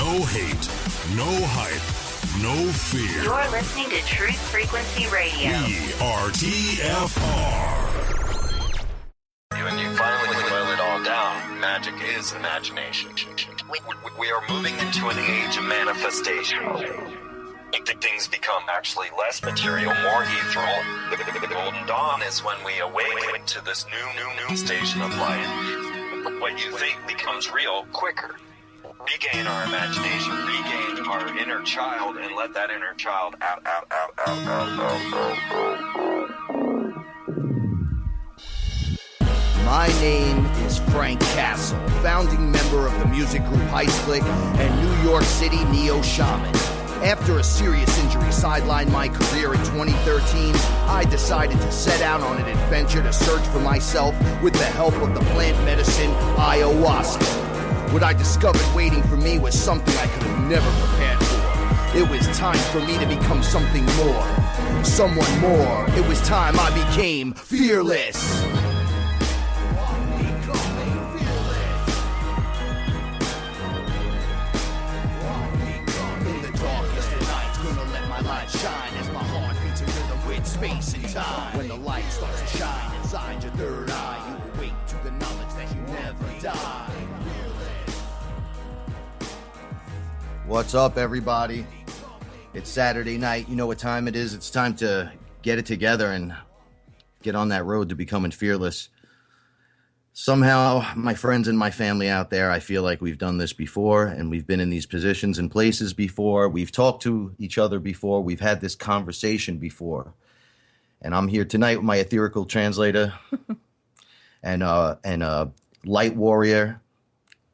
No hate, no hype, no fear. You're listening to Truth Frequency Radio. We are TFR. When you finally boil it all down, magic is imagination. We are moving into an age of manifestation. Things become actually less material, more ethereal. The golden dawn is when we awaken to this new station of life. What you think becomes real quicker. Regain our imagination, regain our inner child, and let that inner child out. My name is Frank Castle, founding member of the music group Heist Click and New York City Neo Shaman. After a serious injury sidelined my career in 2013, I decided to set out on an adventure to search for myself with the help of the plant medicine ayahuasca. What I discovered waiting for me was something I could have never prepared for. It was time for me to become something more, someone more. It was time I became fearless. Shine as my heart beats a rhythm with space and time. When the light starts to shine inside your third eye, you awake to the knowledge that you never die. What's up, everybody? It's Saturday night. You know what time it is. It's time to get it together and get on that road to becoming fearless. Somehow, my friends and my family out there, I feel like we've done this before, and we've been in these positions and places before. We've talked to each other before. We've had this conversation before. And I'm here tonight with my etherical translator and light warrior,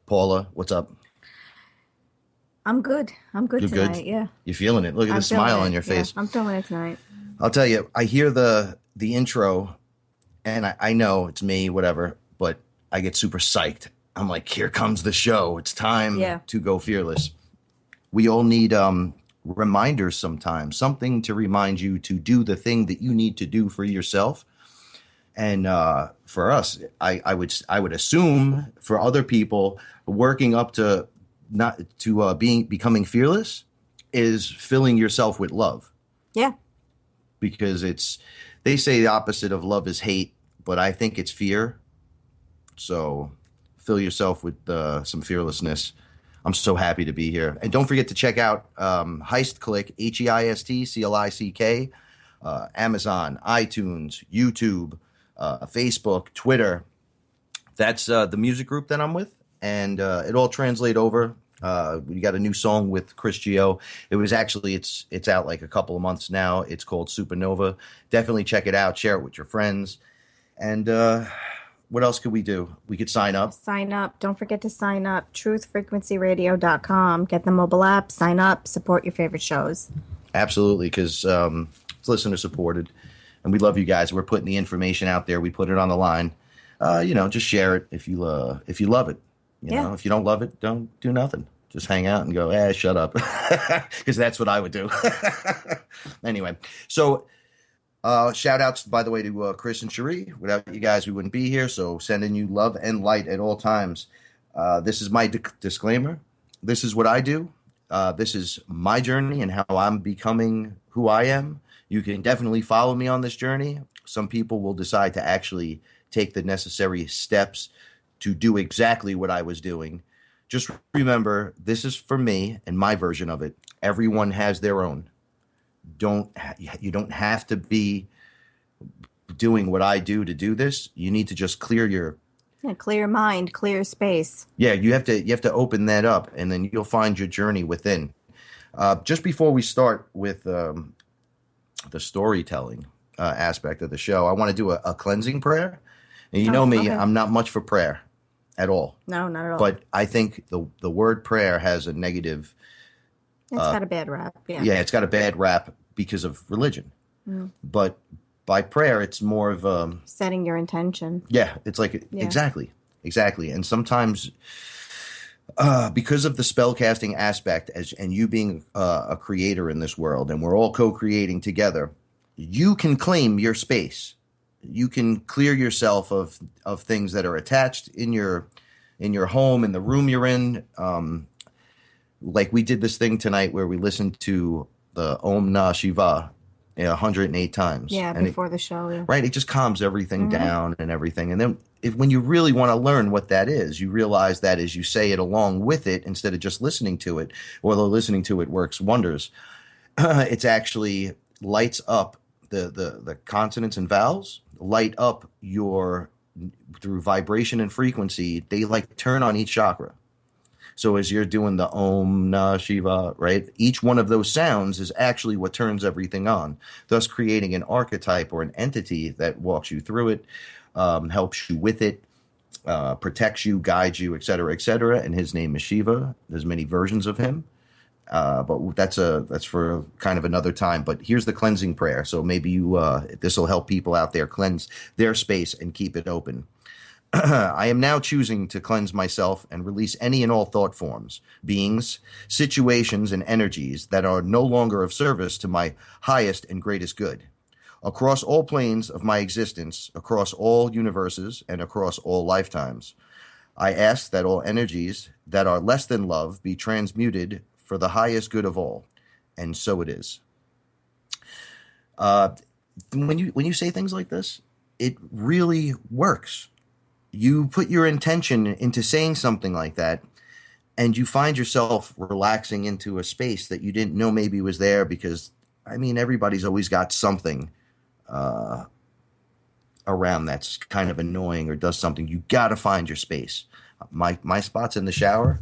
Paula. What's up? I'm good. I'm good You're tonight, good? yeah. You're feeling it. Look at the smile on your face. Yeah, I'm feeling it tonight. I'll tell you, I hear the intro, and I know it's me, whatever, but I get super psyched. I'm like, here comes the show. It's time to go fearless. We all need reminders sometimes, something to remind you to do the thing that you need to do for yourself. And for us, I would assume for other people, working up to becoming fearless is filling yourself with love. Yeah. Because they say the opposite of love is hate, but I think it's fear. So fill yourself with some fearlessness. I'm so happy to be here. And don't forget to check out Heist Click, HeistClick, Amazon, iTunes, YouTube, Facebook, Twitter. That's the music group that I'm with. And it all translates over. We got a new song with Chris Gio. It was actually, it's out like a couple of months now. It's called Supernova. Definitely check it out. Share it with your friends. And what else could we do? We could sign up. Sign up. Don't forget to sign up. truthfrequencyradio.com. Get the mobile app. Sign up. Support your favorite shows. Absolutely, because it's listener supported. And we love you guys. We're putting the information out there. We put it on the line. Just share it if you love it. You know, if you don't love it, don't do nothing. Just hang out and go, shut up. Because that's what I would do. Anyway, so shout outs, by the way, to Chris and Cherie. Without you guys, we wouldn't be here. So sending you love and light at all times. This is my disclaimer. This is what I do. This is my journey and how I'm becoming who I am. You can definitely follow me on this journey. Some people will decide to actually take the necessary steps to do exactly what I was doing. Just remember, this is for me and my version of it. Everyone has their own. You don't have to be doing what I do to do this. You need to just clear your mind, clear space. Yeah, you have to open that up, and then you'll find your journey within. Just before we start with the storytelling aspect of the show, I want to do a cleansing prayer. And you know me, okay. I'm not much for prayer at all. No, not at all. But I think the word prayer has a negative. It's got a bad rap. Yeah, it's got a bad rap because of religion. Mm. But by prayer, it's more of setting your intention. Yeah, it's like exactly. And sometimes because of the spellcasting aspect, and you being a creator in this world, and we're all co-creating together, you can claim your space. You can clear yourself of things that are attached in your home, in the room you're in. like we did this thing tonight where we listened to the Om Na Shiva 108 times. Yeah, and before the show. Yeah. right, it just calms everything down and everything. And then when you really want to learn what that is, you realize that as you say it along with it, instead of just listening to it, although listening to it works wonders, it's actually lights up the consonants and vowels, light up through vibration and frequency. They like turn on each chakra. So as you're doing the Om Na Shiva, right, each one of those sounds is actually what turns everything on, thus creating an archetype or an entity that walks you through it, helps you with it, protects you, guides you, et cetera, and his name is Shiva. There's many versions of him, but that's for kind of another time. But here's the cleansing prayer. So maybe this will help people out there cleanse their space and keep it open. I am now choosing to cleanse myself and release any and all thought forms, beings, situations, and energies that are no longer of service to my highest and greatest good. Across all planes of my existence, across all universes, and across all lifetimes, I ask that all energies that are less than love be transmuted for the highest good of all. And so it is. When you say things like this, it really works. You put your intention into saying something like that, and you find yourself relaxing into a space that you didn't know maybe was there, because, I mean, everybody's always got something around that's kind of annoying or does something. You got to find your space. My spot's in the shower.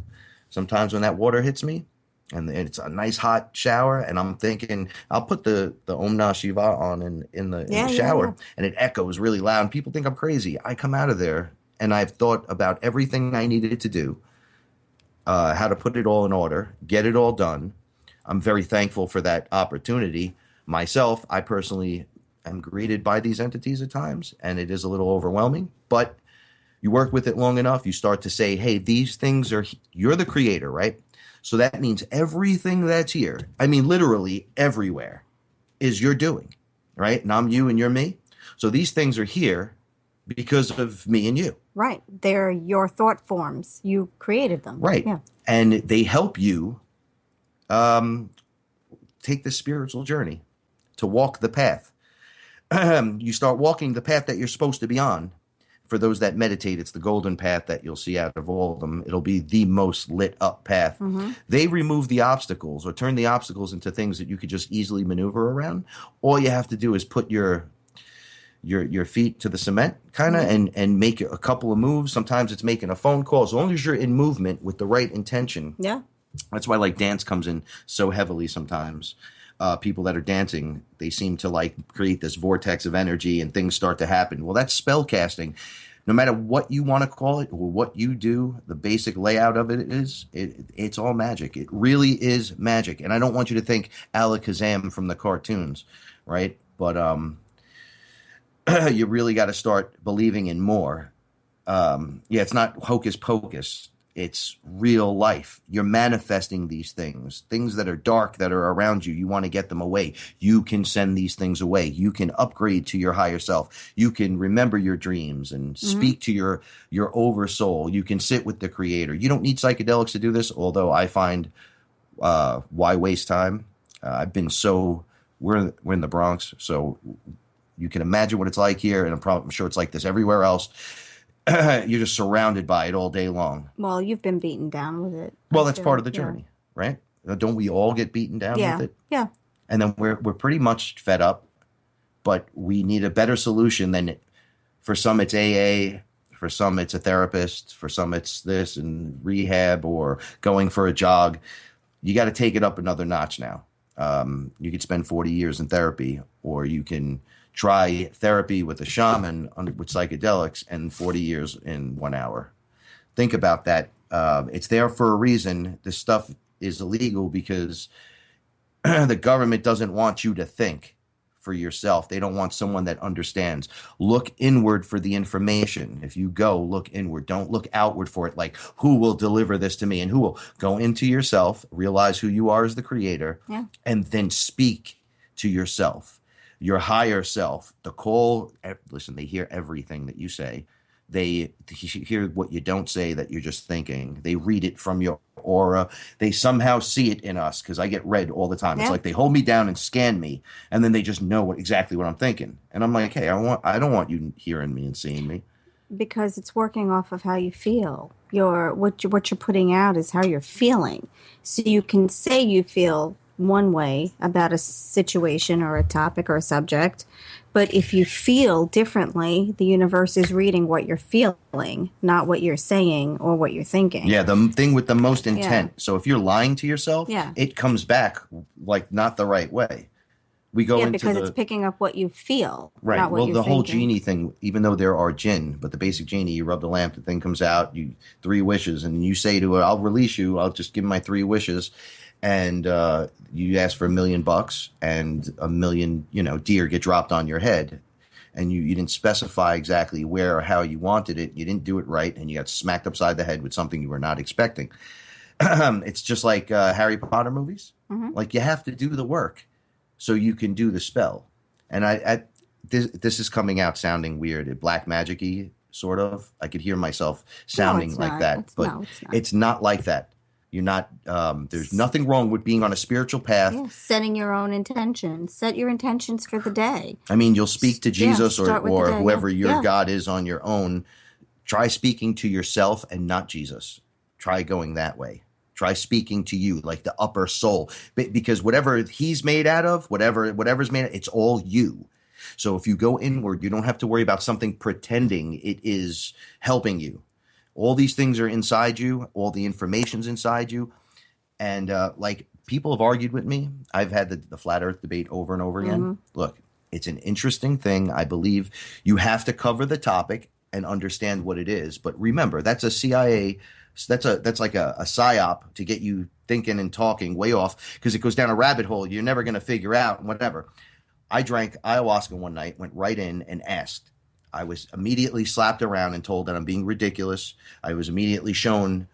Sometimes when that water hits me, and it's a nice hot shower, and I'm thinking I'll put the Om Na Shiva on in the shower, and it echoes really loud. And people think I'm crazy. I come out of there, and I've thought about everything I needed to do, how to put it all in order, get it all done. I'm very thankful for that opportunity. Myself, I personally am greeted by these entities at times, and it is a little overwhelming. But you work with it long enough, you start to say, hey, these things you're the creator, right? So that means everything that's here, I mean, literally everywhere, is your doing, right? And I'm you and you're me. So these things are here because of me and you. Right. They're your thought forms. You created them. Right. Yeah. And they help you take the spiritual journey, to walk the path. You start walking the path that you're supposed to be on. For those that meditate, it's the golden path that you'll see out of all of them. It'll be the most lit up path. Mm-hmm. They remove the obstacles, or turn the obstacles into things that you could just easily maneuver around. All you have to do is put your feet to the cement, kind of, and make a couple of moves. Sometimes it's making a phone call. As long as you're in movement with the right intention. Yeah. That's why like dance comes in so heavily sometimes. People that are dancing, they seem to like create this vortex of energy and things start to happen. Well, that's spell casting. No matter what you want to call it or what you do, the basic layout of it is, it's all magic. It really is magic. And I don't want you to think Alakazam from the cartoons, right? But you really got to start believing in more. It's not hocus pocus. It's real life. You're manifesting these things that are dark, that are around you. You want to get them away. You can send these things away. You can upgrade to your higher self. You can remember your dreams and speak to your oversoul. You can sit with the creator. You don't need psychedelics to do this, although I find why waste time? We're in the Bronx, so you can imagine what it's like here, and I'm sure it's like this everywhere else. You're just surrounded by it all day long. Well, you've been beaten down with it. Well, that's part of the journey, right? Don't we all get beaten down with it? Yeah. And then we're pretty much fed up, but we need a better solution than for some it's AA, for some it's a therapist, for some it's this and rehab or going for a jog. You got to take it up another notch now. You could spend 40 years in therapy, or you can try therapy with a shaman with psychedelics and 40 years in 1 hour. Think about that. It's there for a reason. This stuff is illegal because the government doesn't want you to think for yourself. They don't want someone that understands. Look inward for the information. If you go, look inward. Don't look outward for it, like who will deliver this to me and who will. Go into yourself, realize who you are as the creator, and then speak to yourself. Your higher self, the call, listen, they hear everything that you say. They hear what you don't say that you're just thinking. They read it from your aura. They somehow see it in us because I get read all the time. It's like they hold me down and scan me, and then they just know exactly what I'm thinking. And I'm like, hey, I don't want you hearing me and seeing me. Because it's working off of how you feel. What you're putting out is how you're feeling. So you can say you feel one way about a situation or a topic or a subject, but if you feel differently, the universe is reading what you're feeling, not what you're saying or what you're thinking. Yeah, the thing with the most intent. So if you're lying to yourself, it comes back like not the right way. We go into because it's picking up what you feel, right. Not what well, you're the whole thinking. genie thing, even though there are jinn, but the basic genie, you rub the lamp, the thing comes out, you 3 wishes, and you say to it, I'll release you, I'll just give my 3 wishes. And you ask for $1 million and 1 million, deer get dropped on your head. And you didn't specify exactly where or how you wanted it. You didn't do it right. And you got smacked upside the head with something you were not expecting. It's just like Harry Potter movies. Mm-hmm. Like you have to do the work so you can do the spell. And this is coming out sounding weird, black magic-y sort of. I could hear myself sounding like that, but it's not like that. You're not, there's nothing wrong with being on a spiritual path. Yeah, setting your own intentions. Set your intentions for the day. I mean, you'll speak to Jesus or whoever your God is on your own. Try speaking to yourself and not Jesus. Try going that way. Try speaking to you, like the upper soul. Because whatever he's made out of, whatever's made, it's all you. So if you go inward, you don't have to worry about something pretending it is helping you. All these things are inside you. All the information's inside you. And like people have argued with me. I've had the flat earth debate over and over again. Mm-hmm. Look, it's an interesting thing. I believe you have to cover the topic and understand what it is. But remember, that's a CIA. That's like a psyop to get you thinking and talking way off because it goes down a rabbit hole you're never going to figure out, whatever. I drank ayahuasca one night, went right in and asked. I was immediately slapped around and told that I'm being ridiculous. I was immediately shown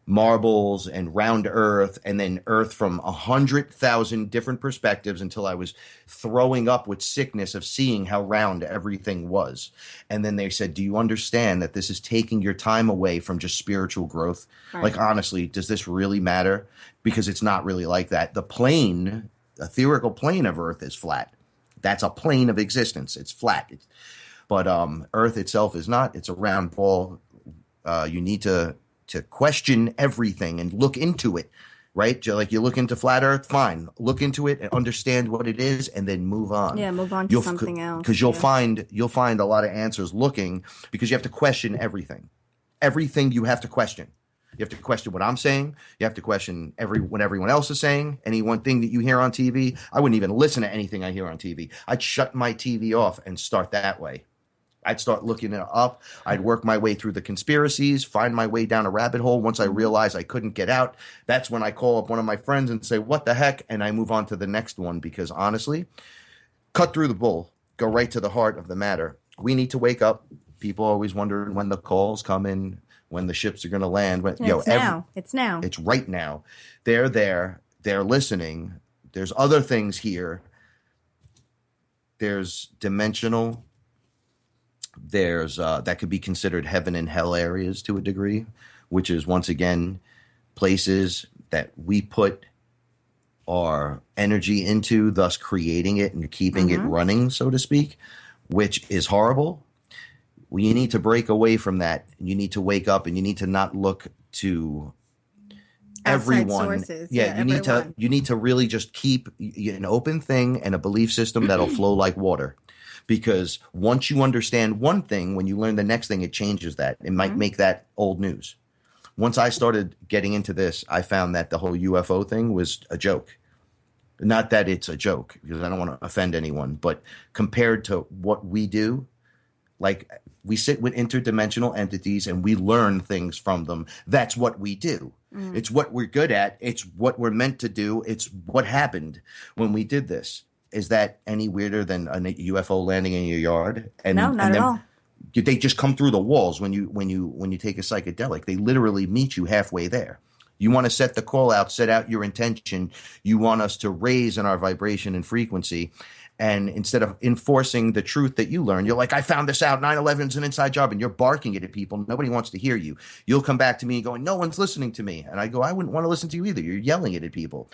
marbles and round earth and then earth from 100,000 different perspectives until I was throwing up with sickness of seeing how round everything was. And then they said, do you understand that this is taking your time away from just spiritual growth? Right. Like, honestly, does this really matter? Because it's not really like that. The plane, etherical plane of earth is flat. That's a plane of existence. It's flat. But earth itself is not. It's a round ball. You need to question everything and look into it, right? Like you look into flat earth, fine. Look into it and understand what it is and then move on. Yeah, move on to something else. Because you'll find a lot of answers looking because you have to question everything. Everything you have to question. You have to question what I'm saying. You have to question what everyone else is saying. Any one thing that you hear on TV, I wouldn't even listen to anything I hear on TV. I'd shut my TV off and start that way. I'd start looking it up. I'd work my way through the conspiracies, find my way down a rabbit hole. Once I realize I couldn't get out, that's when I call up one of my friends and say, what the heck? And I move on to the next one because honestly, cut through the bull, go right to the heart of the matter. We need to wake up. People always wonder when the calls come in, when the ships are going to land. It's now. It's right now. They're there. They're listening. There's other things here. There's dimensional. There's that could be considered heaven and hell areas to a degree, which is once again places that we put our energy into, thus creating it and keeping it running, so to speak, which is horrible. Well, you need to break away from that. You need to wake up and you need to not look to everyone. Sources. You need to really just keep an open thing and a belief system that'll flow like water. Because once you understand one thing, when you learn the next thing, it changes that. It might make that old news. Once I started getting into this, I found that the whole UFO thing was a joke. Not that it's a joke, because I don't want to offend anyone, but compared to what we do, like we sit with interdimensional entities and we learn things from them. That's what we do. It's what we're good at. It's what we're meant to do. It's what happened when we did this. Is that any weirder than a UFO landing in your yard? No, not at all. They just come through the walls when you take a psychedelic. They literally meet you halfway there. You want to set the call out, set out your intention. You want us to raise in our vibration and frequency, And instead of enforcing the truth that you learn, you're like, I found this out. 9/11 is an inside job. And you're barking it at people. Nobody wants to hear you. You'll come back to me going, no one's listening to me. And I go, I wouldn't want to listen to you either. You're yelling it at people.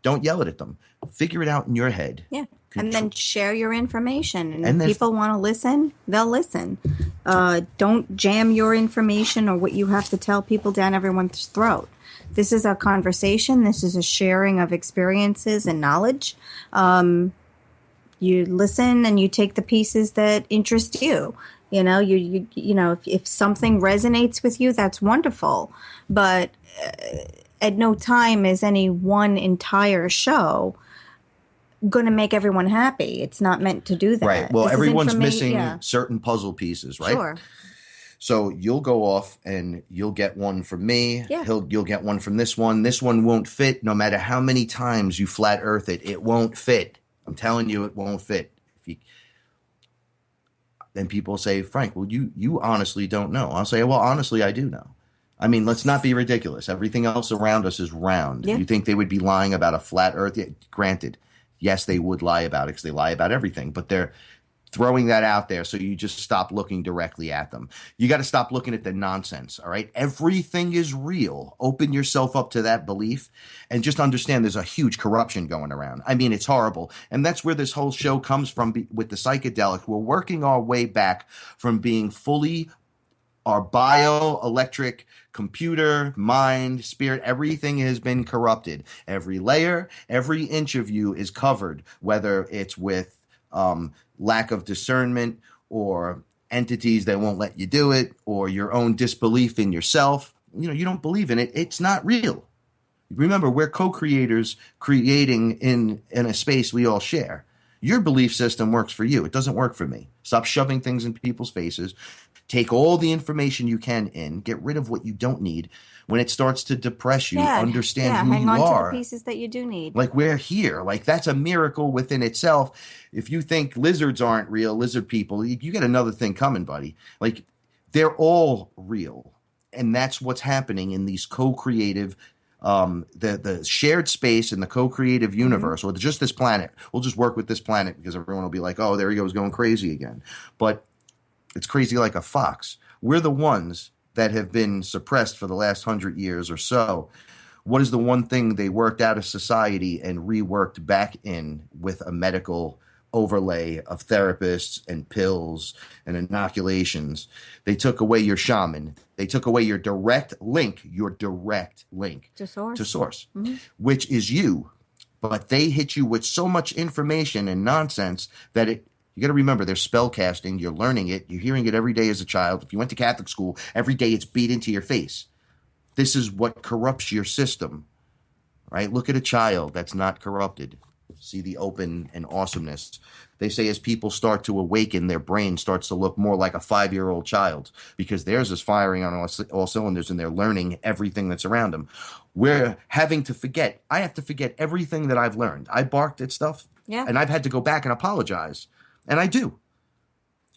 Don't yell it at them. Figure it out in your head. Yeah. And then share your information. And if people want to listen, they'll listen. Don't jam your information or what you have to tell people down everyone's throat. This is a conversation. This is a sharing of experiences and knowledge. You listen and you take the pieces that interest you. You know, you know, if something resonates with you, that's wonderful. But at no time is any one entire show going to make everyone happy. It's not meant to do that. Right. Well, everyone's missing certain puzzle pieces, right? Sure. So you'll go off and you'll get one from me. Yeah. You'll get one from this one. This one won't fit no matter how many times you flat earth it. It won't fit. I'm telling you, it won't fit. Then people say, Frank, well, you honestly don't know. I'll say, well, honestly, I do know. I mean, let's not be ridiculous. Everything else around us is round. Yeah. You think they would be lying about a flat earth? Yeah, granted, yes, they would lie about it because they lie about everything. But they're throwing that out there so you just stop looking directly at them. You got to stop looking at the nonsense, all right? Everything is real. Open yourself up to that belief and just understand there's a huge corruption going around. I mean, it's horrible. And that's where this whole show comes from with the psychedelics. We're working our way back from being fully our bioelectric computer, mind, spirit, everything has been corrupted. Every layer, every inch of you is covered, whether it's with lack of discernment or entities that won't let you do it or your own disbelief in yourself. You know, you don't believe in it. It's not real. Remember, we're co-creators creating in a space we all share. Your belief system works for you. It doesn't work for me. Stop shoving things in people's faces. Take all the information you can in. Get rid of what you don't need. When it starts to depress you, understand who hang you on are. to the pieces that you do need. Like, we're here. Like, that's a miracle within itself. If you think lizards aren't real, lizard people, you got another thing coming, buddy. Like, they're all real. And that's what's happening in these co-creative, the shared space in the co-creative universe, or just this planet. We'll just work with this planet because everyone will be like, oh, there he goes going crazy again. But it's crazy like a fox. We're the ones that have been suppressed for the last 100 years or so. What is the one thing they worked out of society and reworked back in with a medical overlay of therapists and pills and inoculations? They took away your shaman. They took away your direct link To source. Which is you. But they hit you with so much information and nonsense that you got to remember, they're spell casting. You're learning it. You're hearing it every day as a child. If you went to Catholic school, every day it's beat into your face. This is what corrupts your system, right? Look at a child that's not corrupted. See the open and awesomeness. They say as people start to awaken, their brain starts to look more like a 5-year-old child because theirs is firing on all cylinders and they're learning everything that's around them. We're having to forget. I have to forget everything that I've learned. I barked at stuff, and I've had to go back and apologize. And I do.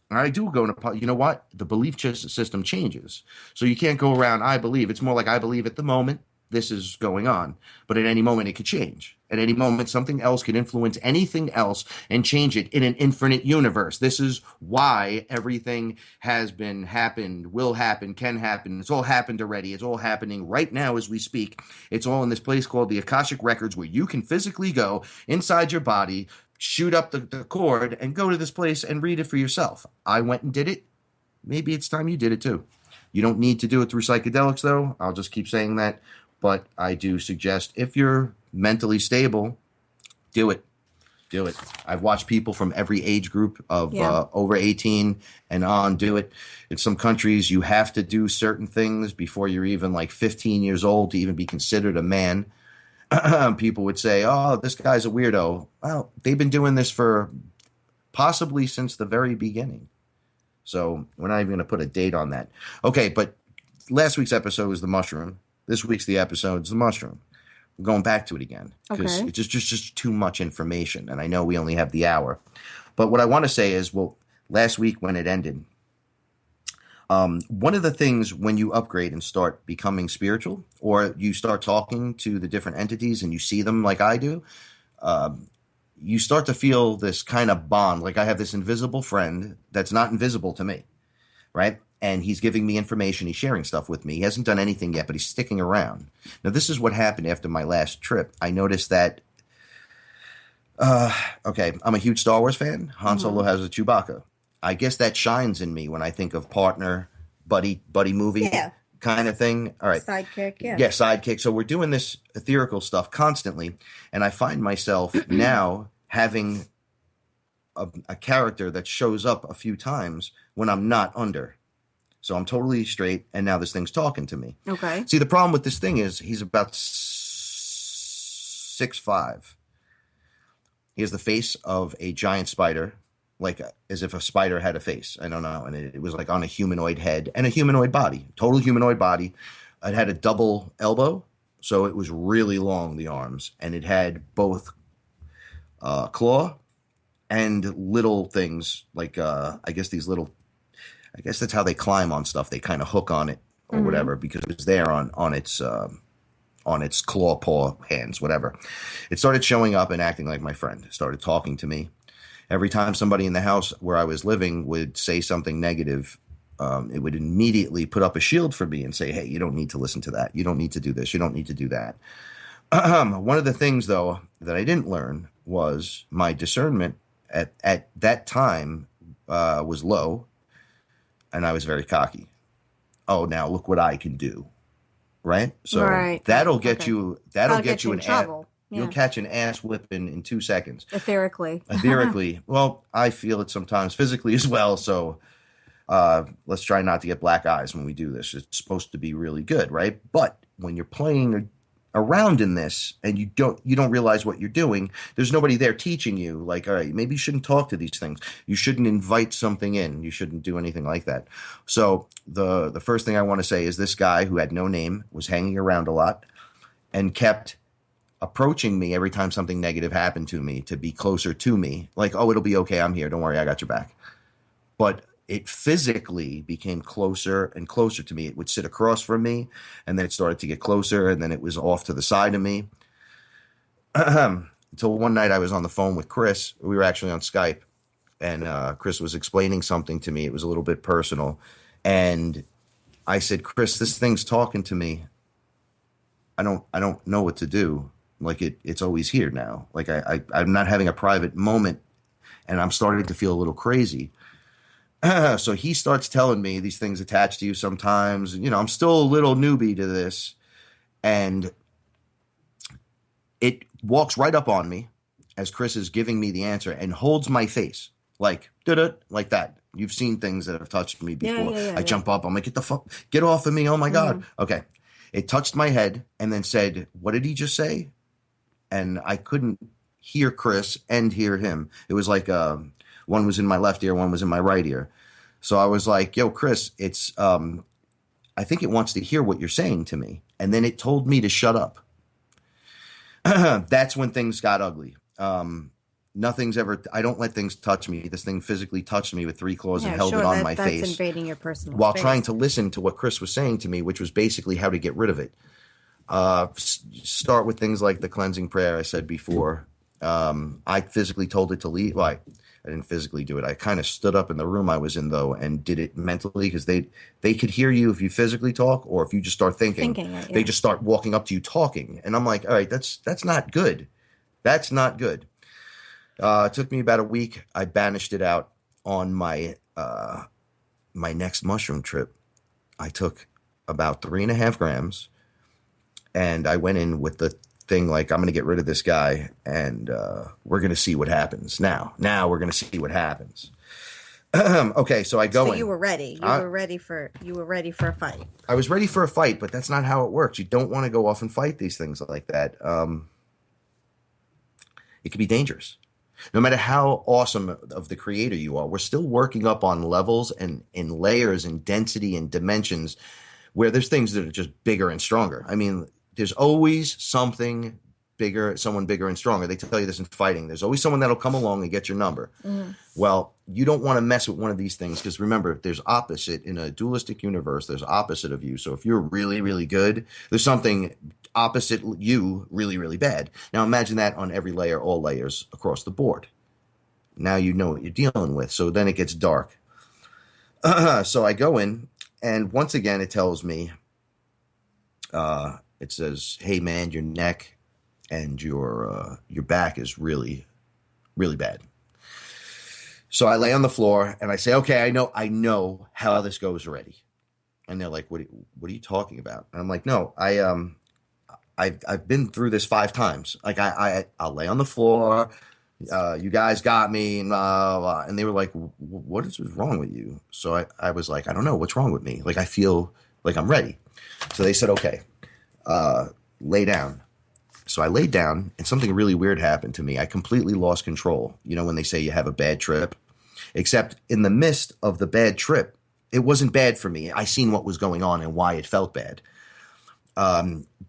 I do go and apologize. You know what? The belief system changes. So you can't go around, I believe. It's more like I believe at the moment this is going on. But at any moment it could change. At any moment something else could influence anything else and change it in an infinite universe. This is why everything has been happened, will happen, can happen. It's all happened already. It's all happening right now as we speak. It's all in this place called the Akashic Records where you can physically go inside your body, shoot up the cord, and go to this place and read it for yourself. I went and did it. Maybe it's time you did it too. You don't need to do it through psychedelics, though. I'll just keep saying that. But I do suggest if you're mentally stable, do it. Do it. I've watched people from every age group of over 18 and on do it. In some countries, you have to do certain things before you're even like 15 years old to even be considered a man. People would say, oh, this guy's a weirdo. Well, they've been doing this for possibly since the very beginning. So we're not even going to put a date on that. Okay, but last week's episode was the mushroom. This week's the episode is the mushroom. We're going back to it again because it's just too much information. And I know we only have the hour. But what I want to say is, well, last week when it ended, one of the things when you upgrade and start becoming spiritual, or you start talking to the different entities and you see them like I do, you start to feel this kind of bond. Like I have this invisible friend that's not invisible to me, right? And he's giving me information. He's sharing stuff with me. He hasn't done anything yet, but he's sticking around. Now, this is what happened after my last trip. I noticed that, okay, I'm a huge Star Wars fan. Han Solo has a Chewbacca. I guess that shines in me when I think of partner, buddy movie kind of thing. All right. Sidekick, Yeah, sidekick. So we're doing this ethereal stuff constantly. And I find myself now having a character that shows up a few times when I'm not under. So I'm totally straight, and now this thing's talking to me. Okay. See, the problem with this thing is he's about 6'5". He has the face of a giant spider, like as if a spider had a face. I don't know. And it was like on a humanoid head and a humanoid body, total humanoid body. It had a double elbow, so it was really long, the arms. And it had both claw and little things like, I guess that's how they climb on stuff. They kind of hook on it or whatever, because it was there on its claw, paw, hands, whatever. It started showing up and acting like my friend. It started talking to me. Every time somebody in the house where I was living would say something negative, it would immediately put up a shield for me and say, hey, you don't need to listen to that. You don't need to do this. You don't need to do that. One of the things, though, that I didn't learn was my discernment at that time was low. And I was very cocky. Oh, now look what I can do. Right? So that'll get you an trouble. You'll catch an ass whipping in 2 seconds. Etherically. Well, I feel it sometimes physically as well. So let's try not to get black eyes when we do this. It's supposed to be really good, right? But when you're playing around in this and you don't realize what you're doing, there's nobody there teaching you, like, all right, maybe you shouldn't talk to these things. You shouldn't invite something in. You shouldn't do anything like that. So the first thing I want to say is this guy who had no name was hanging around a lot and kept approaching me every time something negative happened to me to be closer to me. Like, oh, it'll be okay. I'm here. Don't worry. I got your back. But it physically became closer and closer to me. It would sit across from me, and then it started to get closer, and then it was off to the side of me. Until one night I was on the phone with Chris. We were actually on Skype, and Chris was explaining something to me. It was a little bit personal. And I said, Chris, this thing's talking to me. I don't know what to do. Like it's always here now. Like I'm not having a private moment, and I'm starting to feel a little crazy. So he starts telling me these things attach to you sometimes. You know, I'm still a little newbie to this. And it walks right up on me as Chris is giving me the answer and holds my face like, like that. You've seen things that have touched me before. I jump up. I'm like, get off of me. Oh my God. Okay. It touched my head and then said, what did he just say? And I couldn't hear Chris and hear him. It was like, one was in my left ear, one was in my right ear. So I was like, yo, Chris, it's, I think it wants to hear what you're saying to me. And then it told me to shut up. That's when things got ugly. I don't let things touch me. This thing physically touched me with 3 claws and held it on my face. That's invading your personal while space. Trying to listen to what Chris was saying to me, which was basically how to get rid of it. Start with things like the cleansing prayer I said before. I physically told it to leave. Well, I didn't physically do it. I kind of stood up in the room I was in, though, and did it mentally because they could hear you if you physically talk or if you just start thinking they just start walking up to you talking. And I'm like, all right, that's not good. That's not good. It took me about a week. I banished it out on my my next mushroom trip. I took about 3.5 grams, and I went in with the thing like, I'm going to get rid of this guy, and we're going to see what happens. Now we're going to see what happens. Okay, so I go in. So you were ready. You were ready for a fight. I was ready for a fight, but that's not how it works. You don't want to go off and fight these things like that. It can be dangerous. No matter how awesome of the creator you are, we're still working up on levels and in layers and density and dimensions where there's things that are just bigger and stronger. I mean, there's always something bigger, someone bigger and stronger. They tell you this in fighting. There's always someone that'll come along and get your number. Well, you don't want to mess with one of these things because remember, there's opposite in a dualistic universe. There's opposite of you. So if you're really, really good, there's something opposite you really, really bad. Now imagine that on every layer, all layers across the board. Now you know what you're dealing with. So then it gets dark. So I go in, and once again, it tells me, it says, hey man, your neck and your back is really, really bad. So I lay on the floor and I say, okay, I know how this goes already. And they're like, what are you talking about? And I'm like, no, I've been through this 5 times. Like I'll lay on the floor. You guys got me, and blah, blah. And they were like, what is wrong with you? So I was like, I don't know. What's wrong with me? Like, I feel like I'm ready. So they said, okay, lay down. So I laid down, and something really weird happened to me. I completely lost control. You know, when they say you have a bad trip, except in the midst of the bad trip, it wasn't bad for me. I seen what was going on and why it felt bad.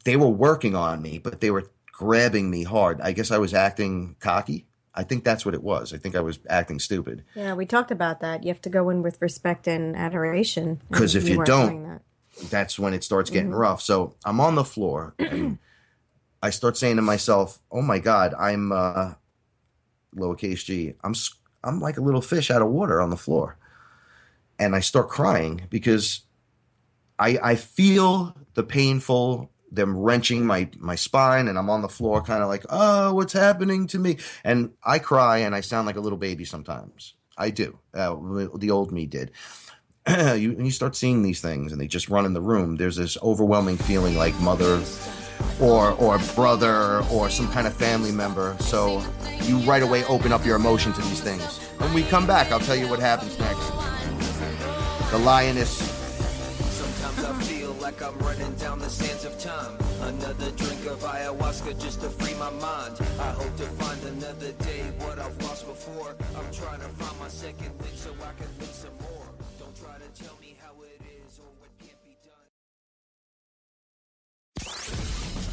They were working on me, but they were grabbing me hard. I guess I was acting cocky. I think that's what it was. I think I was acting stupid. Yeah, we talked about that. You have to go in with respect and adoration. Because if you don't, that's when it starts getting rough. So I'm on the floor, and I start saying to myself, oh my God, I'm lowercase g. I'm like a little fish out of water on the floor. And I start crying because I feel the painful, them wrenching my spine, and I'm on the floor kind of like, oh, what's happening to me? And I cry, and I sound like a little baby sometimes. I do. The old me did. You start seeing these things, and they just run in the room. There's this overwhelming feeling like mother or brother or some kind of family member. So you right away open up your emotion to these things. When we come back, I'll tell you what happens next. The lioness. Sometimes I feel like I'm running down the sands of time. Another drink of ayahuasca just to free my mind. I hope to find another day what I've lost before. I'm trying to find my second wind so I can win some more. Don't try to tell me how it is or what can't be done.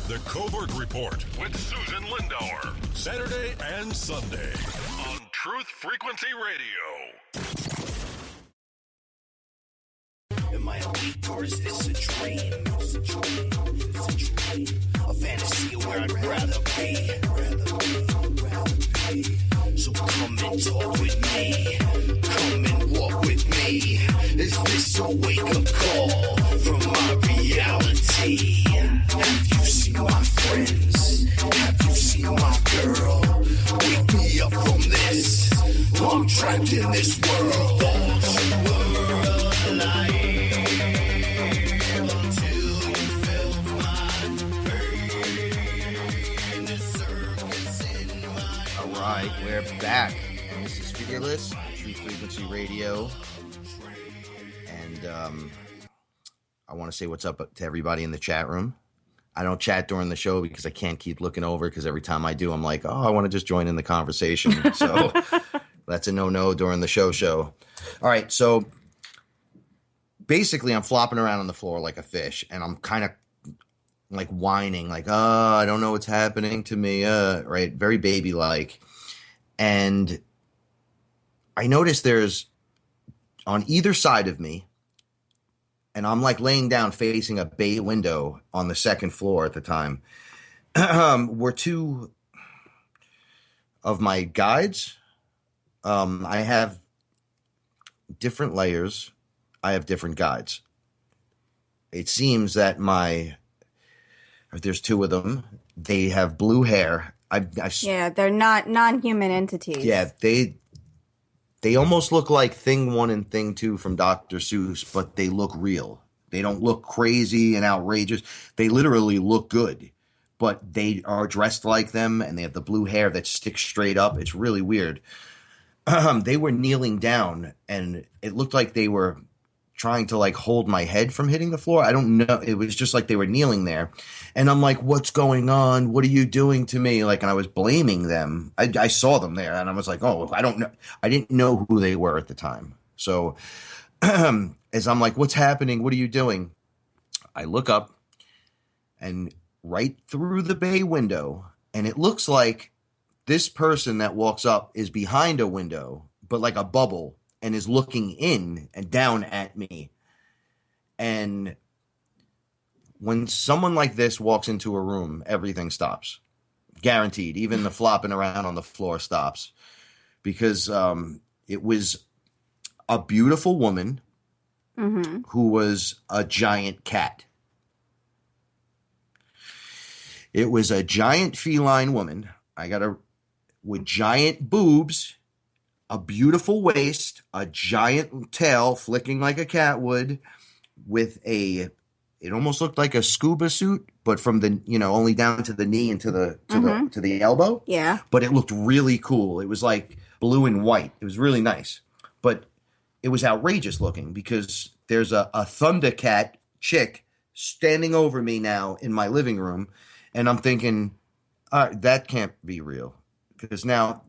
The Covert Report with Susan Lindauer. Saturday and Sunday on Truth Frequency Radio. Am I awake or is this a dream? A fantasy of where I'd rather be. So come and talk with me. Come and walk with me. Is this a wake-up call from my reality? Have you seen my friends? Have you seen my girl? Wake me up from this. I'm trapped in this world. Alright, we're back. And this is Fearless, True Frequency Radio. And I want to say what's up to everybody in the chat room. I don't chat during the show because I can't keep looking over, because every time I do, I'm like, oh, I want to just join in the conversation. So that's a no-no during the show. All right, so basically I'm flopping around on the floor like a fish, and I'm kind of like whining, like, oh, I don't know what's happening to me, right? Very baby-like. And I noticed there's, on either side of me, and I'm like laying down facing a bay window on the second floor at the time, were 2 of my guides. I have different layers. I have different guides. It seems that there's 2 of them. They have blue hair. Yeah, they're not non-human entities. Yeah, they almost look like Thing 1 and Thing 2 from Dr. Seuss, but they look real. They don't look crazy and outrageous. They literally look good, but they are dressed like them, and they have the blue hair that sticks straight up. It's really weird. They were kneeling down, and it looked like they were trying to like hold my head from hitting the floor. I don't know. It was just like they were kneeling there. And I'm like, what's going on? What are you doing to me? Like, and I was blaming them. I saw them there, and I was like, oh, I don't know. I didn't know who they were at the time. So as I'm like, what's happening? What are you doing? I look up, and right through the bay window, and it looks like this person that walks up is behind a window, but like a bubble, and is looking in and down at me. And when someone like this walks into a room, everything stops. Guaranteed. Even the flopping around on the floor stops. Because it was a beautiful woman who was a giant cat. It was a giant feline woman. With giant boobs, a beautiful waist, a giant tail flicking like a cat would, with it almost looked like a scuba suit, but from the, only down to the knee and to the elbow. Yeah. But it looked really cool. It was like blue and white. It was really nice. But it was outrageous looking because there's a Thundercat chick standing over me now in my living room. And I'm thinking, that can't be real. Because now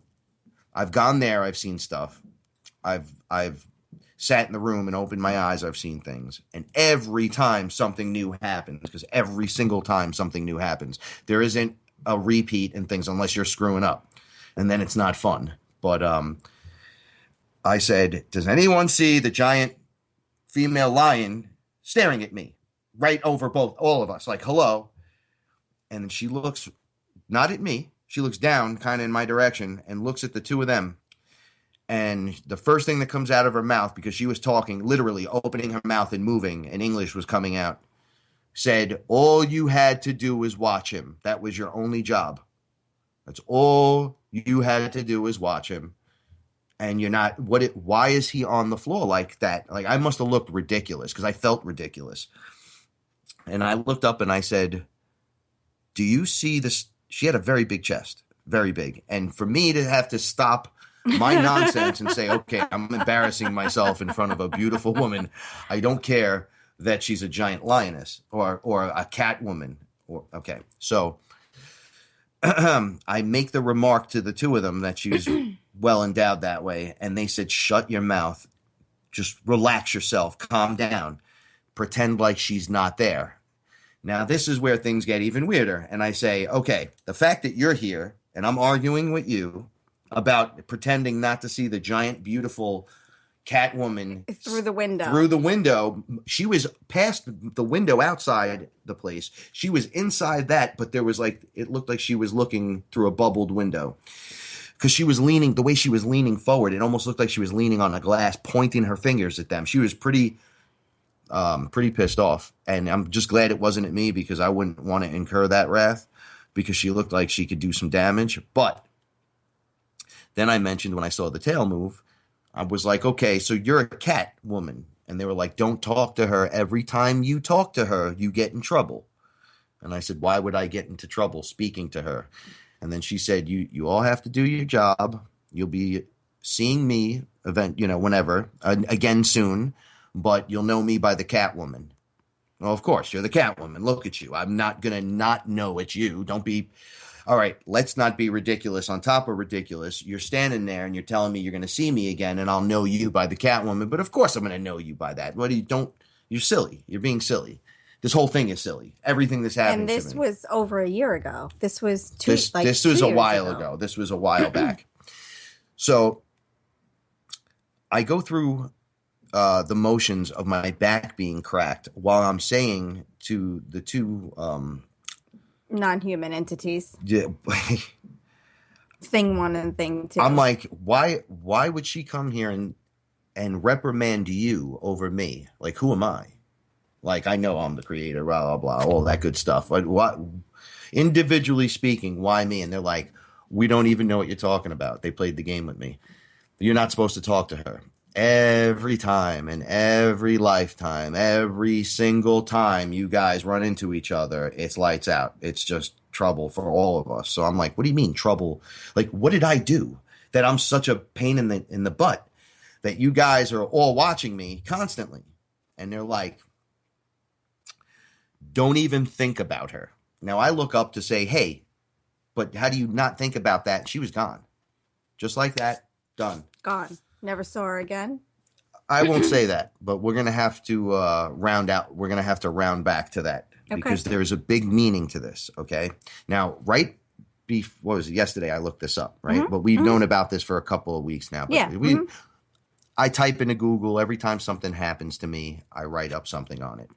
I've gone there. I've seen stuff. I've sat in the room and opened my eyes. I've seen things. And every time something new happens, because every single time something new happens, there isn't a repeat in things unless you're screwing up. And then it's not fun. But I said, does anyone see the giant female lion staring at me right over all of us? Like, hello. And then she looks not at me. She looks down kind of in my direction and looks at the two of them. And the first thing that comes out of her mouth, because she was talking, literally opening her mouth and moving, and English was coming out, said, all you had to do was watch him. That was your only job. That's all you had to do was watch him. And you're not, why is he on the floor like that? Like, I must have looked ridiculous because I felt ridiculous. And I looked up and I said, do you see this? She had a very big chest, very big. And for me to have to stop my nonsense and say, okay, I'm embarrassing myself in front of a beautiful woman. I don't care that she's a giant lioness or a cat woman. Okay. So I make the remark to the two of them that she's well endowed that way. And they said, shut your mouth. Just relax yourself. Calm down. Pretend like she's not there. Now, this is where things get even weirder. And I say, okay, the fact that you're here and I'm arguing with you about pretending not to see the giant, beautiful cat woman through the window. She was past the window outside the place. She was inside that, but there was it looked like she was looking through a bubbled window. Because she was leaning, the way she was leaning forward, it almost looked like she was leaning on a glass, pointing her fingers at them. She was pretty pissed off. And I'm just glad it wasn't at me because I wouldn't want to incur that wrath because she looked like she could do some damage. But then I mentioned when I saw the tail move, I was like, okay, so you're a cat woman. And they were like, don't talk to her. Every time you talk to her, you get in trouble. And I said, why would I get into trouble speaking to her? And then she said, you all have to do your job. You'll be seeing me whenever, again soon. But you'll know me by the cat woman. Well, of course, you're the cat woman. Look at you. I'm not going to not know it's you. Don't be. All right, let's not be ridiculous on top of ridiculous. You're standing there and you're telling me you're going to see me again and I'll know you by the cat woman. But of course I'm going to know you by that. You're silly. You're being silly. This whole thing is silly. Everything that's happening to me. And this was over a year ago. This was this was a while ago. This was a while back. So I go through the motions of my back being cracked while I'm saying to the two non-human entities. Yeah. Thing one and thing two. I'm like, why would she come here and reprimand you over me? Like, who am I? Like, I know I'm the creator, blah, blah, blah, all that good stuff. But what, individually speaking, why me? And they're like, we don't even know what you're talking about. They played the game with me. You're not supposed to talk to her. Every time in every lifetime, every single time you guys run into each other, it's lights out. It's just trouble for all of us. So I'm like, what do you mean trouble? Like, what did I do that I'm such a pain in the butt that you guys are all watching me constantly? And they're like, don't even think about her. Now I look up to say, hey, but how do you not think about that? She was gone. Just like that. Done. Gone. Never saw her again? I won't say that, but we're going to have to round out. We're going to have to round back to that because there's a big meaning to this, okay? Now, what was it? Yesterday I looked this up, right? Mm-hmm. But we've known about this for a couple of weeks now. But yeah. I type into Google every time something happens to me, I write up something on it.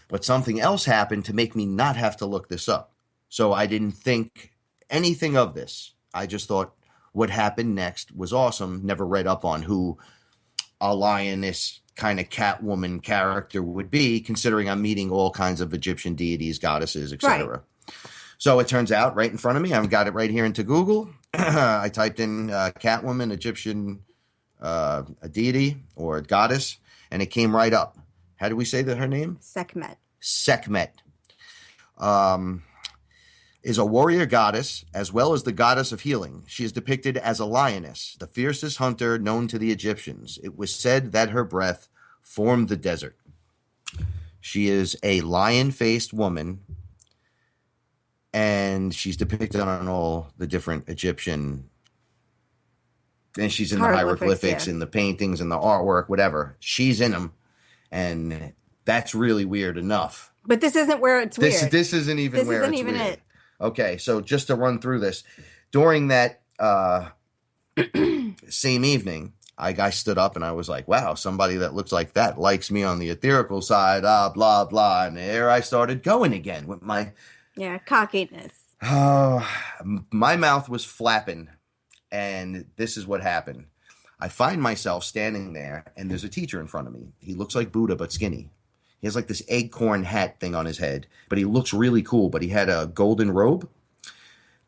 But something else happened to make me not have to look this up. So I didn't think anything of this. I just thought what happened next was awesome. Never read up on who a lioness kind of Catwoman character would be, considering I'm meeting all kinds of Egyptian deities, goddesses, etc. Right. So it turns out right in front of me, I've got it right here into Google. I typed in Catwoman, Egyptian a deity or a goddess, and it came right up. How do we say that her name? Sekhmet. Sekhmet. Is a warrior goddess as well as the goddess of healing. She is depicted as a lioness, the fiercest hunter known to the Egyptians. It was said that her breath formed the desert. She is a lion-faced woman, and she's depicted on all the different Egyptian, and she's in the hieroglyphics and the paintings and the artwork, whatever. She's in them, and that's really weird enough. But this isn't where it's weird. This isn't even this where isn't it's even weird. it. Okay, so just to run through this, during that same evening, I stood up and I was like, wow, somebody that looks like that likes me on the etherical side, blah, blah. And there I started going again with my... Yeah, cockiness. My mouth was flapping, and this is what happened. I find myself standing there, and there's a teacher in front of me. He looks like Buddha, but skinny. He has like this acorn hat thing on his head, but he looks really cool. But he had a golden robe.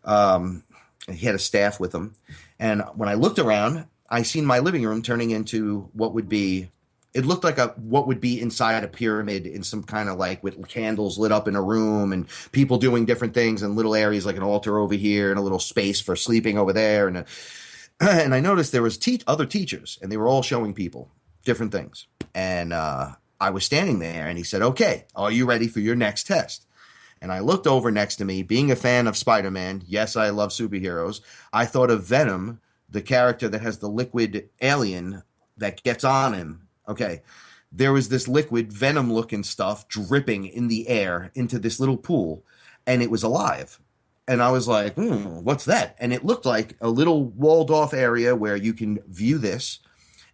He had a staff with him. And when I looked around, I seen my living room turning into what would be, it looked like what would be inside a pyramid in some kind of like with candles lit up in a room and people doing different things and little areas like an altar over here and a little space for sleeping over there. And I noticed there was other teachers, and they were all showing people different things. And I was standing there, and he said, okay, are you ready for your next test? And I looked over next to me, being a fan of Spider-Man. Yes, I love superheroes. I thought of Venom, the character that has the liquid alien that gets on him. Okay, there was this liquid Venom-looking stuff dripping in the air into this little pool, and it was alive. And I was like, what's that? And it looked like a little walled-off area where you can view this.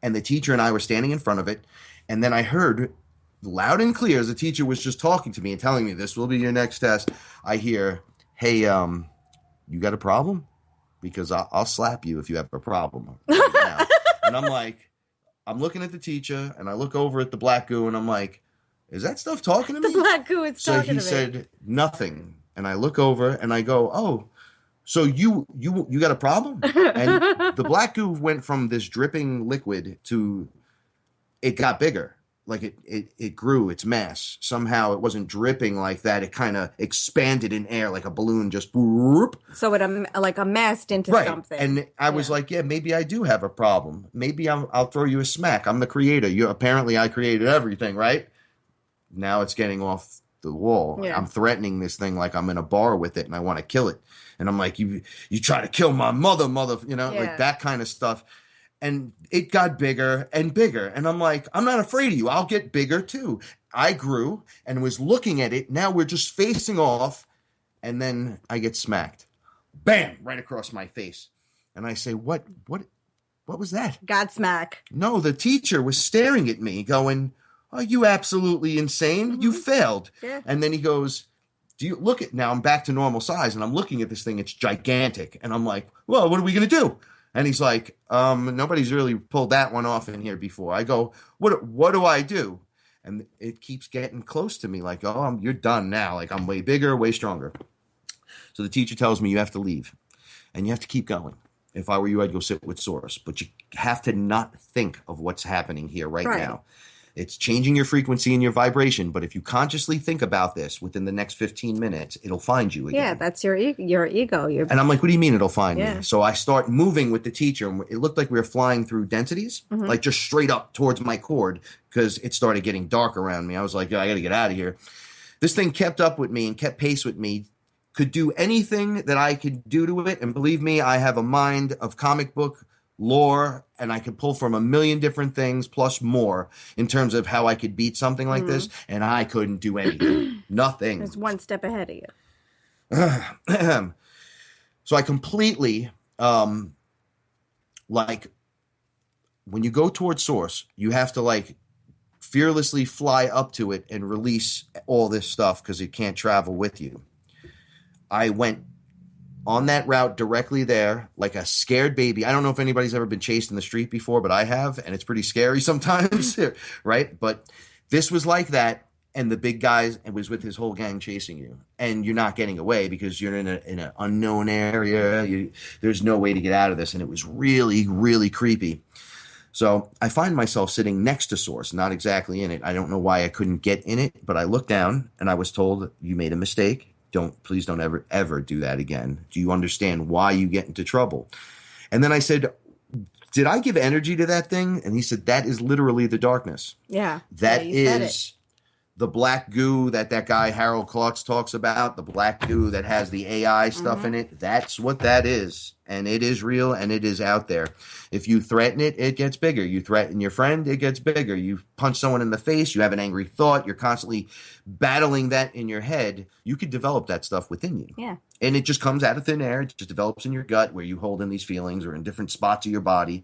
And the teacher and I were standing in front of it. And then I heard loud and clear as the teacher was just talking to me and telling me this will be your next test. I hear, hey, you got a problem? Because I'll slap you if you have a problem right now. And I'm like, I'm looking at the teacher, and I look over at the black goo, and I'm like, is that stuff talking to me? The black goo is talking to me. So he said, nothing. And I look over, and I go, oh, so you got a problem? And the black goo went from this dripping liquid to it got bigger. Like it grew its mass. Somehow it wasn't dripping like that. It kind of expanded in air like a balloon, just whoop. So it like amassed into something. And I was like, yeah, maybe I do have a problem. Maybe I'll throw you a smack. I'm the creator. Apparently I created everything, right? Now it's getting off the wall. Yeah. I'm threatening this thing like I'm in a bar with it and I want to kill it. And I'm like, you try to kill my mother, like that kind of stuff. And it got bigger and bigger. And I'm like, I'm not afraid of you. I'll get bigger too. I grew and was looking at it. Now we're just facing off. And then I get smacked. Bam! Right across my face. And I say, what was that? Godsmack. No, the teacher was staring at me going, are you absolutely insane? Mm-hmm. You failed. Yeah. And then he goes, do you look at, now I'm back to normal size and I'm looking at this thing. It's gigantic. And I'm like, well, what are we going to do? And he's like, nobody's really pulled that one off in here before. I go, what do I do? And it keeps getting close to me like, you're done now. Like I'm way bigger, way stronger. So the teacher tells me you have to leave and you have to keep going. If I were you, I'd go sit with Source, but you have to not think of what's happening here right now. It's changing your frequency and your vibration. But if you consciously think about this within the next 15 minutes, it'll find you again. Yeah, that's your ego. And I'm like, what do you mean it'll find me? So I start moving with the teacher. And it looked like we were flying through densities, like just straight up towards my cord because it started getting dark around me. I was like, I got to get out of here. This thing kept up with me and kept pace with me. Could do anything that I could do to it. And believe me, I have a mind of comic book lore, and I could pull from a million different things plus more in terms of how I could beat something like this, and I couldn't do anything. Nothing. It's one step ahead of you. So I completely, like, when you go towards Source, you have to, like, fearlessly fly up to it and release all this stuff because it can't travel with you. I went on that route directly there like a scared baby. I don't know if anybody's ever been chased in the street before, but I have, and it's pretty scary sometimes, right? But this was like that, and the big guy was with his whole gang chasing you, and you're not getting away because you're in an unknown area. There's no way to get out of this, and it was really, really creepy. So I find myself sitting next to Source, not exactly in it. I don't know why I couldn't get in it, but I looked down, and I was told, you made a mistake. Please don't ever do that again. Do you understand why you get into trouble? And then I said, did I give energy to that thing? And he said, that is literally the darkness. Yeah. That is the black goo that guy Harold Klotz talks about, the black goo that has the AI stuff in it. That's what that is. And it is real and it is out there. If you threaten it, it gets bigger. You threaten your friend, it gets bigger. You punch someone in the face, you have an angry thought, you're constantly battling that in your head. You could develop that stuff within you. Yeah. And it just comes out of thin air. It just develops in your gut where you hold in these feelings or in different spots of your body.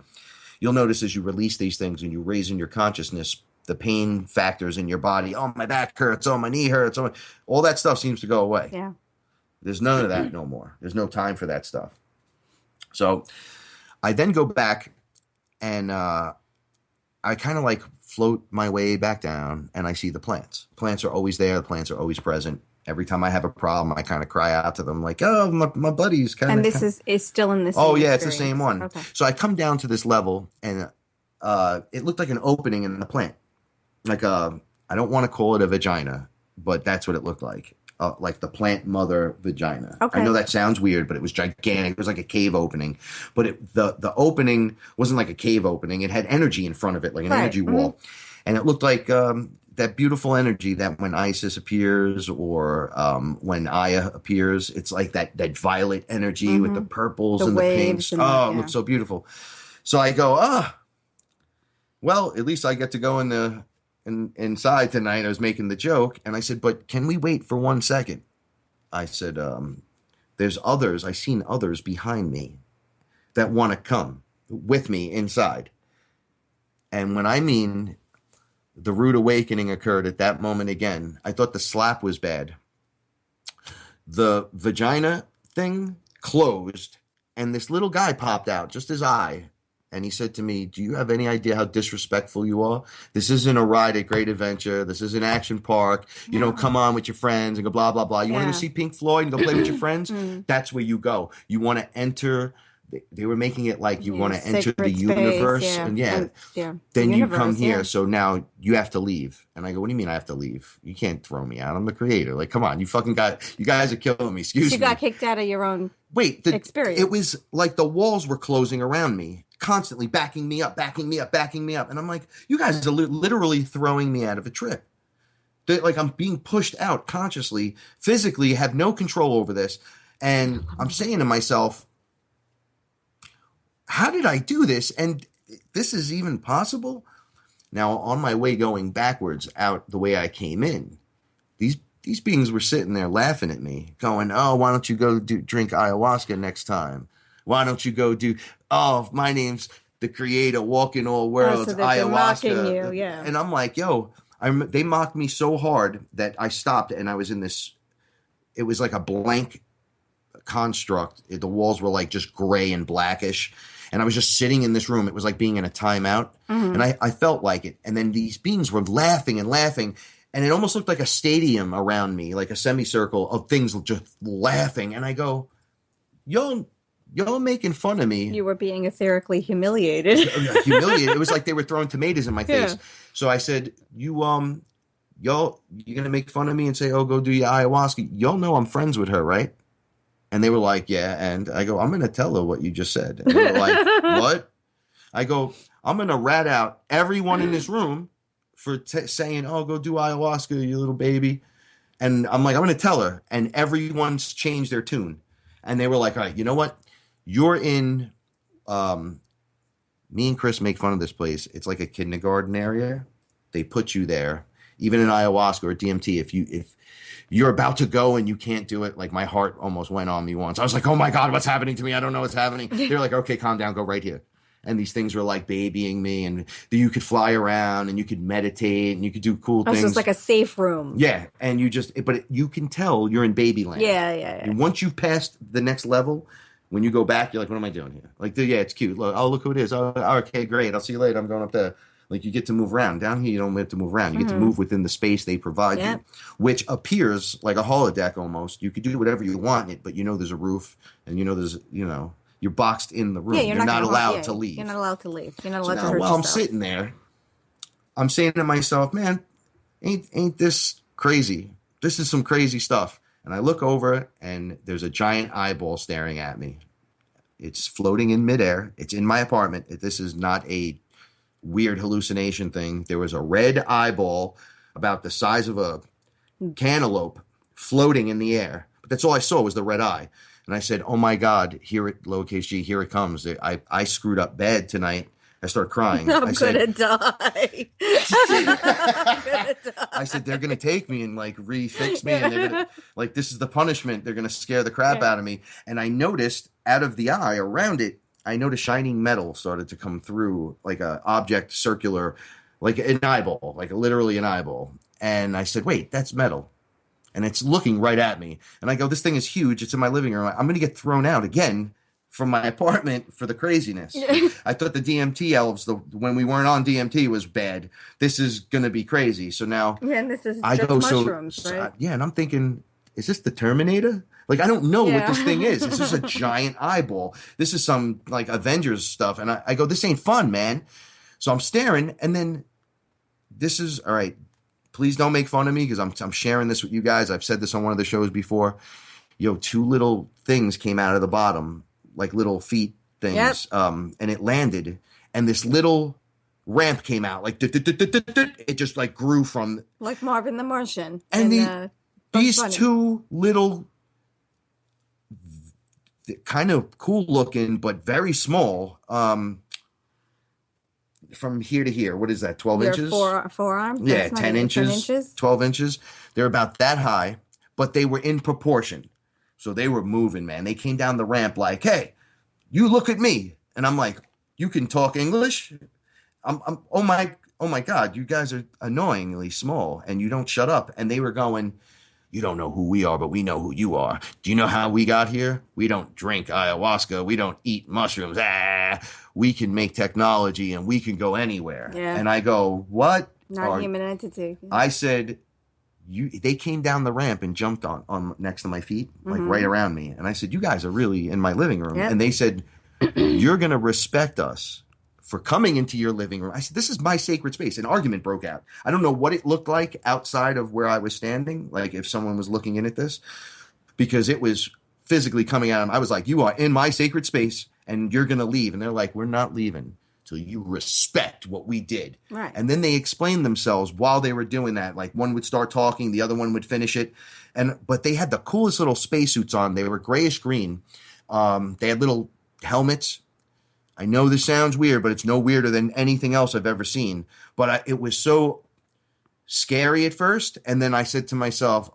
You'll notice as you release these things and you raise in your consciousness, the pain factors in your body. Oh, my back hurts. Oh, my knee hurts. All that stuff seems to go away. Yeah. There's none of that no more. There's no time for that stuff. So I then go back and I kind of like float my way back down and I see the plants. Plants are always there. The plants are always present. Every time I have a problem, I kind of cry out to them like, oh, my buddy's kind of. And this is still in the same Oh, yeah, experience. it's the same one. Okay. So I come down to this level and it looked like an opening in the plant. Like I don't want to call it a vagina, but that's what it looked like the plant mother vagina. Okay. I know that sounds weird, but it was gigantic. It was like a cave opening, but the opening wasn't like a cave opening. It had energy in front of it, like an energy wall. And it looked like that beautiful energy that when Isis appears or when Aya appears, it's like that violet energy with the purples and the pinks. It looks so beautiful. So I go, well, at least I get to go inside tonight. I was making the joke, and I said, but can we wait for 1 second? I said, there's others. I've seen others behind me that want to come with me inside. And when I mean the rude awakening occurred at that moment again, I thought the slap was bad. The vagina thing closed, and this little guy popped out, just his eye. And he said to me, do you have any idea how disrespectful you are? This isn't a ride at Great Adventure. This is an action park. You don't come on with your friends and go blah, blah, blah. You want to go see Pink Floyd and go play with your friends? That's where you go. You want to enter. They were making it like you want to enter the universe. And then you come here. So now you have to leave. And I go, what do you mean I have to leave? You can't throw me out. I'm the creator. Like, come on. You guys are killing me. Excuse me. You got kicked out of your own experience. It was like the walls were closing around me, constantly backing me up. And I'm like, you guys are literally throwing me out of a trip. Like I'm being pushed out consciously, physically, have no control over this. And I'm saying to myself, how did I do this? And this is even possible? Now, on my way going backwards out the way I came in, these beings were sitting there laughing at me, going, oh, why don't you go drink ayahuasca next time? Why don't you go my name's the creator, walking all worlds, so ayahuasca. mocking you, yeah. And I'm like, yo, they mocked me so hard that I stopped and I was in this, it was like a blank construct. The walls were like just gray and blackish. And I was just sitting in this room. It was like being in a timeout. And I felt like it. And then these beings were laughing and laughing. And it almost looked like a stadium around me, like a semicircle of things just laughing. And I go, y'all making fun of me. You were being etherically humiliated. It was like they were throwing tomatoes in my face. Yeah. So I said, y'all, you're going to make fun of me and say, oh, go do your ayahuasca. Y'all know I'm friends with her, right? And they were like, yeah. And I go, I'm going to tell her what you just said. And they were like, what? I go, I'm going to rat out everyone in this room for saying, oh, go do ayahuasca, you little baby. And I'm like, I'm going to tell her. And everyone's changed their tune. And they were like, all right, you know what? You're in, me and Chris make fun of this place. It's like a kindergarten area. They put you there. Even in ayahuasca or DMT, if you're about to go and you can't do it, like my heart almost went on me once. I was like, oh my God, what's happening to me? I don't know what's happening. They're like, okay, calm down, go right here. and these things were like babying me, and you could fly around and you could meditate and you could do cool things. So it's like a safe room. Yeah, and you can tell you're in babyland. Yeah. And once you've passed the next level, when you go back, you're like, what am I doing here? Like, yeah, it's cute. Look who it is. Oh, okay, great. I'll see you later. I'm going up there. Like, you get to move around. Down here, you don't have to move around. You get to move within the space they provide you, which appears like a holodeck almost. You could do whatever you want it, but there's a roof, and there's, you're boxed in the room. Yeah, you're not allowed to leave. You're not allowed to leave. You're not allowed to hurt while yourself. I'm sitting there, I'm saying to myself, man, ain't this crazy? This is some crazy stuff. And I look over, and there's a giant eyeball staring at me. It's floating in midair. It's in my apartment. This is not a weird hallucination thing. There was a red eyeball about the size of a cantaloupe floating in the air. But that's all I saw was the red eye. And I said, oh my God, lowercase g, here it comes. I screwed up bad tonight. I start crying. I'm gonna die. I said, they're gonna take me and like refix me, and they're gonna like, this is the punishment. They're gonna scare the crap out of me. And I noticed out of the eye around it, I noticed shining metal started to come through, like a object circular, like an eyeball, like literally an eyeball. And I said, wait, that's metal. And it's looking right at me. And I go, this thing is huge. It's in my living room. I'm going to get thrown out again from my apartment for the craziness. I thought the DMT elves, when we weren't on DMT, was bad. This is going to be crazy. So now and this is just mushrooms, right? Yeah, and I'm thinking, is this the Terminator? Like, I don't know what this thing is. This is a giant eyeball. This is some, like, Avengers stuff. And I go, this ain't fun, man. So I'm staring, and then this is, all right, please don't make fun of me because I'm sharing this with you guys. I've said this on one of the shows before. Two little things came out of the bottom, like little feet things, and it landed. And this little ramp came out, like, it just, like, grew from... Like Marvin the Martian. And these two little... kind of cool looking, but very small. From here to here, what is that? 12 inches? Forearm? Yeah, 10 inches, 12 inches. They're about that high, but they were in proportion. So they were moving, man. They came down the ramp like, hey, you look at me. And I'm like, you can talk English? Oh my God, you guys are annoyingly small and you don't shut up. And they were going, you don't know who we are, but we know who you are. Do you know how we got here? We don't drink ayahuasca. We don't eat mushrooms. We can make technology and we can go anywhere. Yeah. And I go, what? Not human entity. I said, they came down the ramp and jumped on next to my feet, like right around me. And I said, you guys are really in my living room. Yep. And they said, you're going to respect us for coming into your living room. I said, this is my sacred space. An argument broke out. I don't know what it looked like outside of where I was standing, like if someone was looking in at this, because it was physically coming out. I was like, you are in my sacred space and you're going to leave. And they're like, we're not leaving till you respect what we did. Right. And then they explained themselves while they were doing that. Like one would start talking, the other one would finish it. But they had the coolest little spacesuits on. They were grayish green. They had little helmets. I know this sounds weird, but it's no weirder than anything else I've ever seen. But it was so scary at first. And then I said to myself,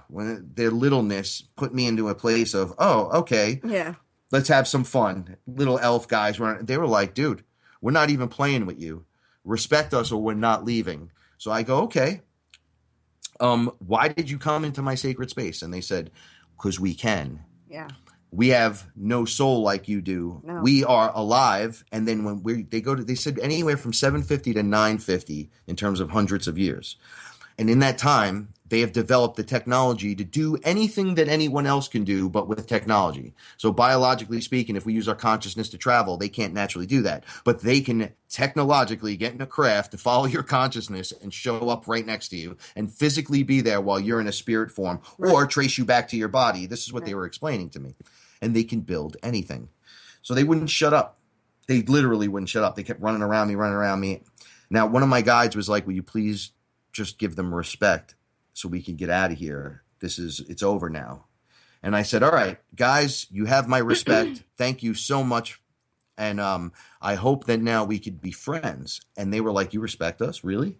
when their littleness put me into a place of, okay. Yeah. Let's have some fun. Little elf guys, they were like, dude, we're not even playing with you. Respect us or we're not leaving. So I go, okay. Why did you come into my sacred space? And they said, because we can. Yeah. We have no soul like you do. No. We are alive. And then when they said anywhere from 750 to 950 in terms of hundreds of years. And in that time, they have developed the technology to do anything that anyone else can do, but with technology. So biologically speaking, if we use our consciousness to travel, they can't naturally do that. But they can technologically get in a craft to follow your consciousness and show up right next to you and physically be there while you're in a spirit form or trace you back to your body. This is what they were explaining to me. And they can build anything. So they wouldn't shut up. They literally wouldn't shut up. They kept running around me. Now, one of my guides was like, will you please just give them respect so we can get out of here? It's over now. And I said, all right, guys, you have my respect. Thank you so much. And I hope that now we could be friends. And they were like, you respect us? Really?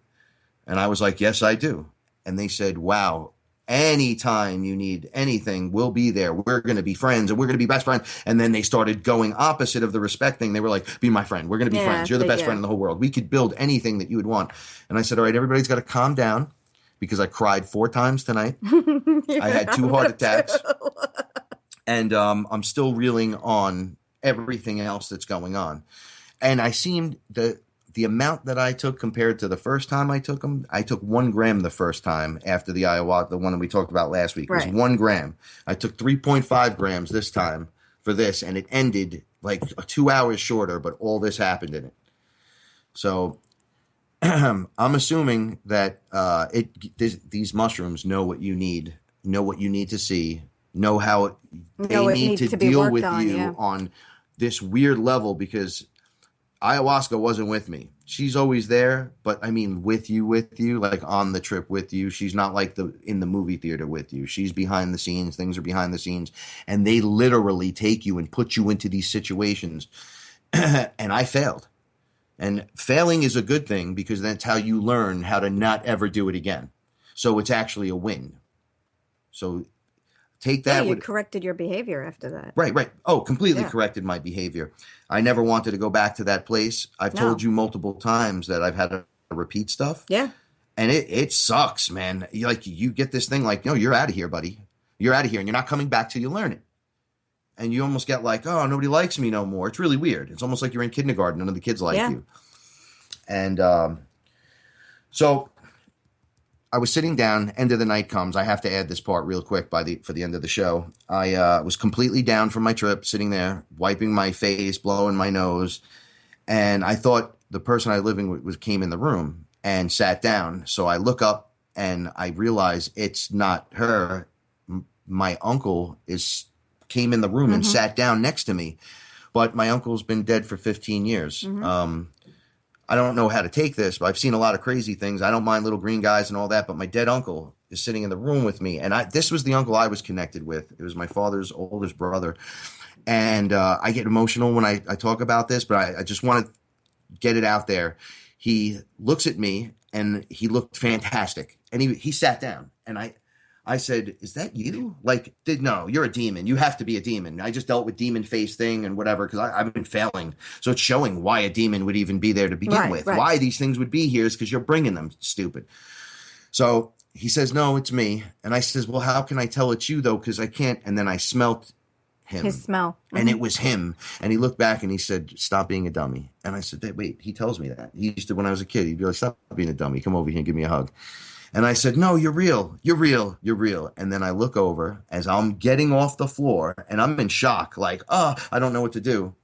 And I was like, yes, I do. And they said, wow. anytime you need anything, we'll be there. We're going to be friends and we're going to be best friends. And then they started going opposite of the respect thing. They were like, be my friend. We're going to be friends. You're the best friend in the whole world. We could build anything that you would want. And I said, all right, everybody's got to calm down because I cried 4 times tonight. I had 2 heart attacks. And I'm still reeling on everything else that's going on. And I seemed the amount that I took compared to the first time I took them, I took 1 gram the first time after the ayahuasca, the one that we talked about last week. It was 1 gram. I took 3.5 grams this time for this, and it ended like 2 hours shorter, but all this happened in it. So I'm assuming that these mushrooms know what you need to see, know how they need to deal with you on this weird level, because ayahuasca wasn't with me. She's always there, but I mean with you, like on the trip with you. She's not like in the movie theater with you. She's behind the scenes. Things are behind the scenes. And they literally take you and put you into these situations. And I failed. And failing is a good thing because that's how you learn how to not ever do it again. So it's actually a win. So take that. You corrected your behavior after that. Right. Oh, completely corrected my behavior. I never wanted to go back to that place. I've told you multiple times that I've had to repeat stuff. Yeah. And it sucks, man. You get this thing like, no, you're out of here, buddy. You're out of here and you're not coming back till you learn it. And you almost get like, oh, nobody likes me no more. It's really weird. It's almost like you're in kindergarten. None of the kids like you. And so I was sitting down, end of the night comes. I have to add this part real quick for the end of the show. I was completely down from my trip, sitting there, wiping my face, blowing my nose. And I thought the person I was living with came in the room and sat down. So I look up and I realize it's not her. My uncle came in the room and sat down next to me. But my uncle's been dead for 15 years. I don't know how to take this, but I've seen a lot of crazy things. I don't mind little green guys and all that, but my dead uncle is sitting in the room with me. And this was the uncle I was connected with. It was my father's oldest brother. And I get emotional when I talk about this, but I just want to get it out there. He looks at me and he looked fantastic. And he sat down and I said, is that you? Like, no, you're a demon. You have to be a demon. I just dealt with demon face thing and whatever because I've been failing. So it's showing why a demon would even be there to begin with. Right. Why these things would be here is because you're bringing them, stupid. So he says, no, it's me. And I says, well, how can I tell it's you, though? Because I can't. And then I smelt him. His smell. And it was him. And he looked back and he said, stop being a dummy. And I said, wait, he tells me that. He used to, when I was a kid, he'd be like, stop being a dummy. Come over here and give me a hug. And I said, no, you're real. You're real. You're real. And then I look over as I'm getting off the floor and I'm in shock, like, I don't know what to do.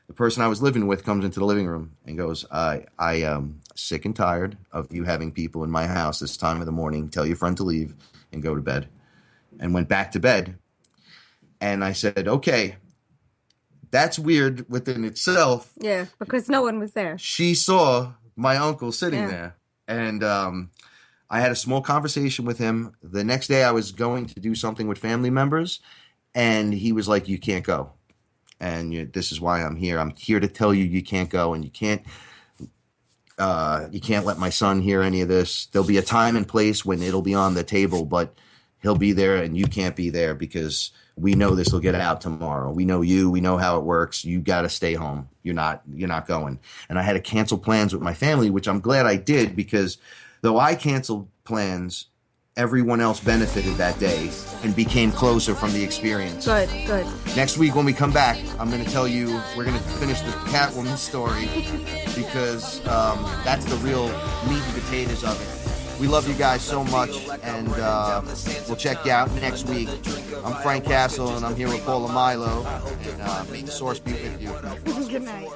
The person I was living with comes into the living room and goes, I am sick and tired of you having people in my house this time of the morning. Tell your friend to leave and go to bed. And went back to bed. And I said, okay, that's weird within itself. Yeah, because no one was there. She saw my uncle sitting there. And I had a small conversation with him. The next day I was going to do something with family members, and he was like, you can't go. And this is why I'm here. I'm here to tell you can't go, and you can't let my son hear any of this. There'll be a time and place when it'll be on the table, but he'll be there and you can't be there because we know this will get out tomorrow. We know you. We know how it works. You got to stay home. You're not going. And I had to cancel plans with my family, which I'm glad I did because though I canceled plans, everyone else benefited that day and became closer from the experience. Good. Next week when we come back, I'm going to tell you, we're going to finish the Catwoman story because that's the real meat and potatoes of it. We love you guys so much, and we'll check you out next week. I'm Frank Castle, and I'm here with Paula Milo, and may the source be with you. Good night.